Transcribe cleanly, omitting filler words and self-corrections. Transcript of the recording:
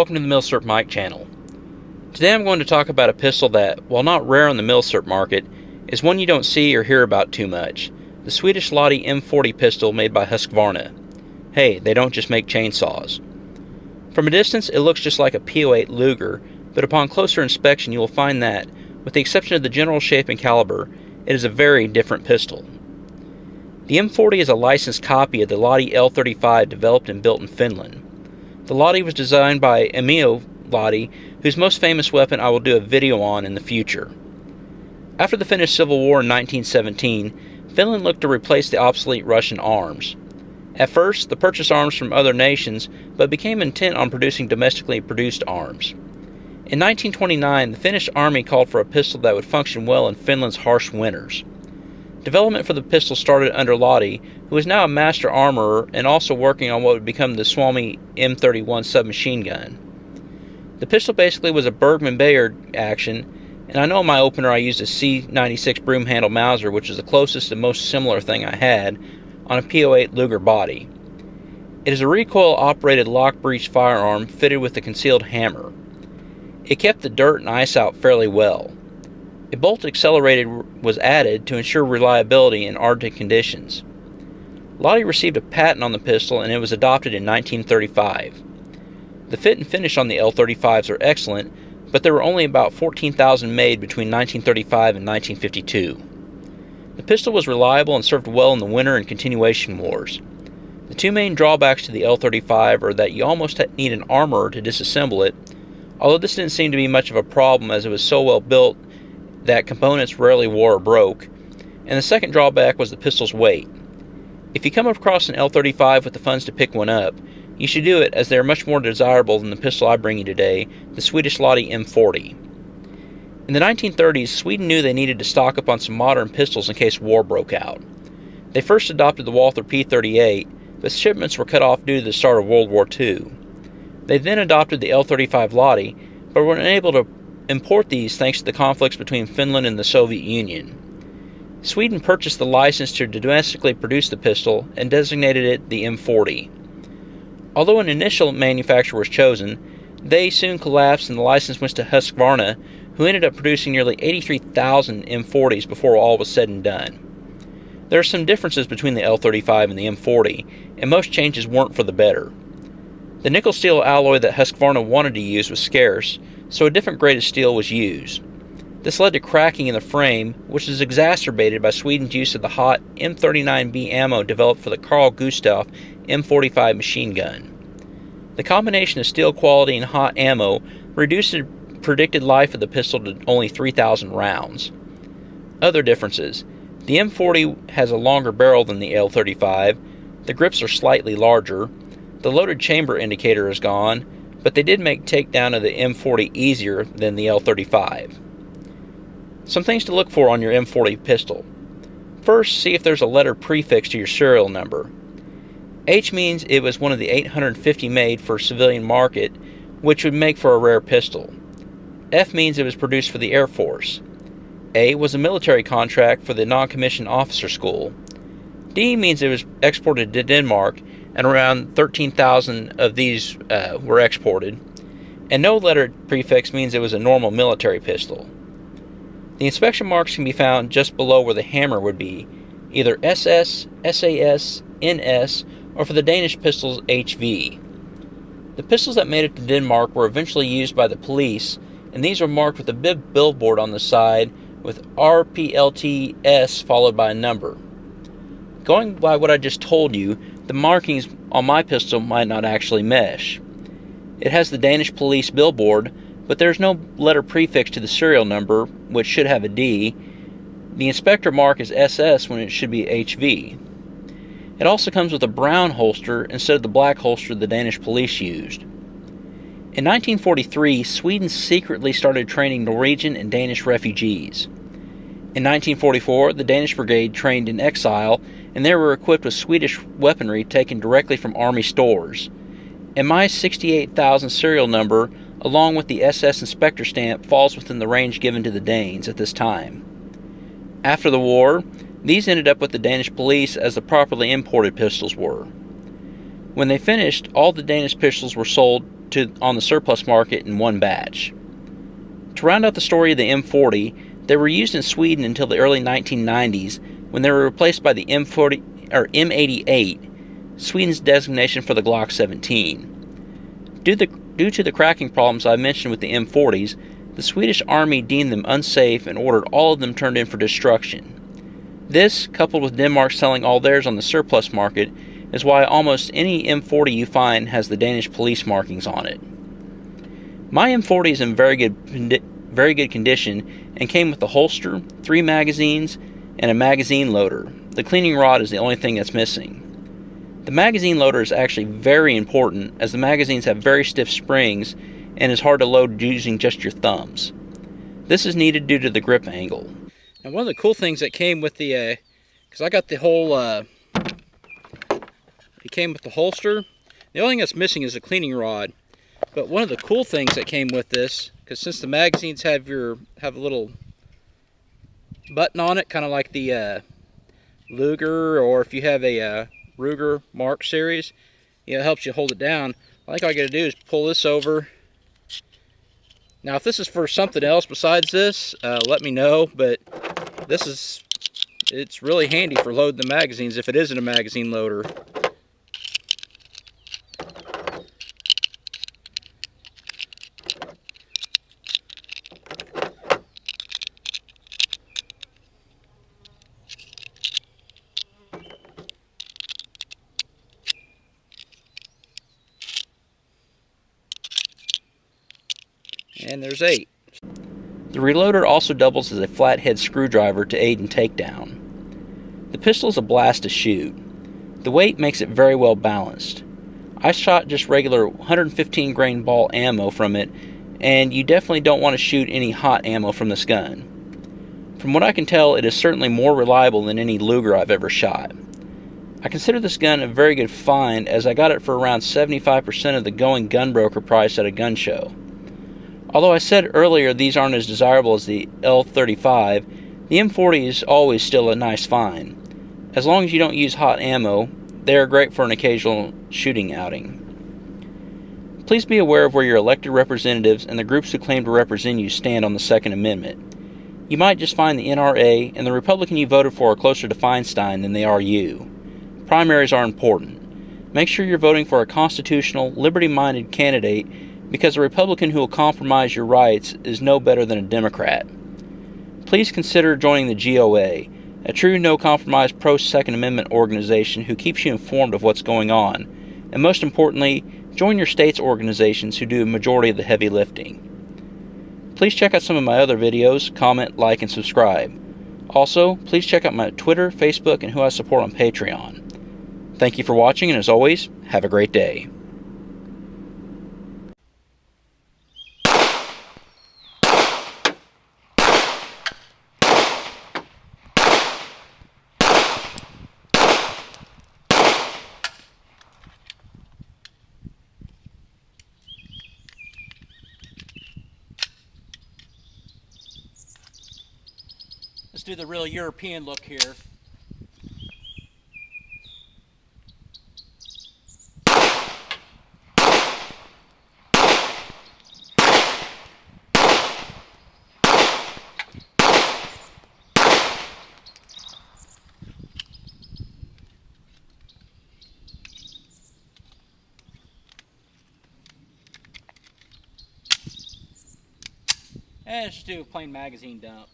welcome to the Milsurp Mike channel. Today I'm going to talk about a pistol that, while not rare on the Milsurp market, is one you don't see or hear about too much. The Swedish Lahti M40 pistol made by Husqvarna. Hey, they don't just make chainsaws. From a distance it looks just like a .08 Luger, but upon closer inspection you will find that, with the exception of the general shape and caliber, it is a very different pistol. The M40 is a licensed copy of the Lahti L35 developed and built in Finland. The Lahti was designed by Emil Lahti, whose most famous weapon I will do a video on in the future. After the Finnish Civil War in 1917, Finland looked to replace the obsolete Russian arms. At first, they purchased arms from other nations, but became intent on producing domestically produced arms. In 1929, the Finnish army called for a pistol that would function well in Finland's harsh winters. Development for the pistol started under Lahti, who is now a master armorer and also working on what would become the Suomi M31 submachine gun. The pistol basically was a Bergmann-Bayard action, and I know in my opener I used a C96 broom handle Mauser, which is the closest and most similar thing I had, on a .08 Luger body. It is a recoil-operated lock-breech firearm fitted with a concealed hammer. It kept the dirt and ice out fairly well. A bolt accelerator was added to ensure reliability in Arctic conditions. Lahti received a patent on the pistol and it was adopted in 1935. The fit and finish on the L35s are excellent, but there were only about 14,000 made between 1935 and 1952. The pistol was reliable and served well in the winter and continuation wars. The two main drawbacks to the L35 are that you almost need an armorer to disassemble it, although this didn't seem to be much of a problem as it was so well built that components rarely wore or broke, and the second drawback was the pistol's weight. If you come across an L35 with the funds to pick one up, you should do it as they are much more desirable than the pistol I bring you today, the Swedish Lahti M40. In the 1930s, Sweden knew they needed to stock up on some modern pistols in case war broke out. They first adopted the Walther P38, but shipments were cut off due to the start of World War II. They then adopted the L35 Lahti, but were unable to import these thanks to the conflicts between Finland and the Soviet Union. Sweden purchased the license to domestically produce the pistol and designated it the M40. Although an initial manufacturer was chosen, they soon collapsed and the license went to Husqvarna, who ended up producing nearly 83,000 M40s before all was said and done. There are some differences between the L35 and the M40, and most changes weren't for the better. The nickel steel alloy that Husqvarna wanted to use was scarce, so a different grade of steel was used. This led to cracking in the frame, which is exacerbated by Sweden's use of the hot M39B ammo developed for the Carl Gustaf M45 machine gun. The combination of steel quality and hot ammo reduced the predicted life of the pistol to only 3,000 rounds. Other differences: the M40 has a longer barrel than the L35, the grips are slightly larger, the loaded chamber indicator is gone, but they did make takedown of the M40 easier than the L35. Some things to look for on your M40 pistol. First, see if there's a letter prefix to your serial number. H means it was one of the 850 made for civilian market, which would make for a rare pistol. F means it was produced for the Air Force. A was a military contract for the non-commissioned officer school. D means it was exported to Denmark, and around 13,000 of these were exported. And no letter prefix means it was a normal military pistol. The inspection marks can be found just below where the hammer would be, either SS, SAS, NS, or for the Danish pistols HV. The pistols that made it to Denmark were eventually used by the police, and these were marked with a big billboard on the side with RPLTS followed by a number. Going by what I just told you, the markings on my pistol might not actually mesh. It has the Danish police billboard, but there's no letter prefix to the serial number, which should have a D. The inspector mark is SS when it should be HV. It also comes with a brown holster instead of the black holster the Danish police used. In 1943, Sweden secretly started training Norwegian and Danish refugees. In 1944, the Danish brigade trained in exile, and they were equipped with Swedish weaponry taken directly from army stores. And my 68,000 serial number, along with the SS inspector stamp, falls within the range given to the Danes at this time. After the war, these ended up with the Danish police as the properly imported pistols were. When they finished, all the Danish pistols were sold on the surplus market in one batch. To round out the story of the M40, they were used in Sweden until the early 1990s when they were replaced by the M40 or M88, Sweden's designation for the Glock 17. Due to the cracking problems I mentioned with the M40s, the Swedish army deemed them unsafe and ordered all of them turned in for destruction. This, coupled with Denmark selling all theirs on the surplus market, is why almost any M40 you find has the Danish police markings on it. My M40 is in very good condition and came with the holster, 3 magazines, and a magazine loader. The cleaning rod is the only thing that's missing. The magazine loader is actually very important as the magazines have very stiff springs and is hard to load using just your thumbs. This is needed due to the grip angle. And one of the cool things that came with the, because I got the whole, it came with the holster. The only thing that's missing is the cleaning rod. But one of the cool things that came with this, because since the magazines have a little button on it, kind of like the Luger, or if you have a Ruger Mark series, it helps you hold it down. I think all I got to do is pull this over. Now, if this is for something else besides this, let me know. But it's really handy for loading the magazines if it isn't a magazine loader. And there's 8. The reloader also doubles as a flathead screwdriver to aid in takedown. The pistol is a blast to shoot. The weight makes it very well balanced. I shot just regular 115 grain ball ammo from it, and you definitely don't want to shoot any hot ammo from this gun. From what I can tell, it is certainly more reliable than any Luger I've ever shot. I consider this gun a very good find as I got it for around 75% of the going gunbroker price at a gun show. Although I said earlier these aren't as desirable as the L35, the M40 is always still a nice find. As long as you don't use hot ammo, they are great for an occasional shooting outing. Please be aware of where your elected representatives and the groups who claim to represent you stand on the Second Amendment. You might just find the NRA and the Republican you voted for are closer to Feinstein than they are you. Primaries are important. Make sure you're voting for a constitutional, liberty-minded candidate, because a Republican who will compromise your rights is no better than a Democrat. Please consider joining the GOA, a true no-compromise pro-Second Amendment organization who keeps you informed of what's going on, and most importantly, join your state's organizations who do a majority of the heavy lifting. Please check out some of my other videos, comment, like, and subscribe. Also, please check out my Twitter, Facebook, and who I support on Patreon. Thank you for watching, and as always, have a great day. Let's do the real European look here. And let's do a plain magazine dump.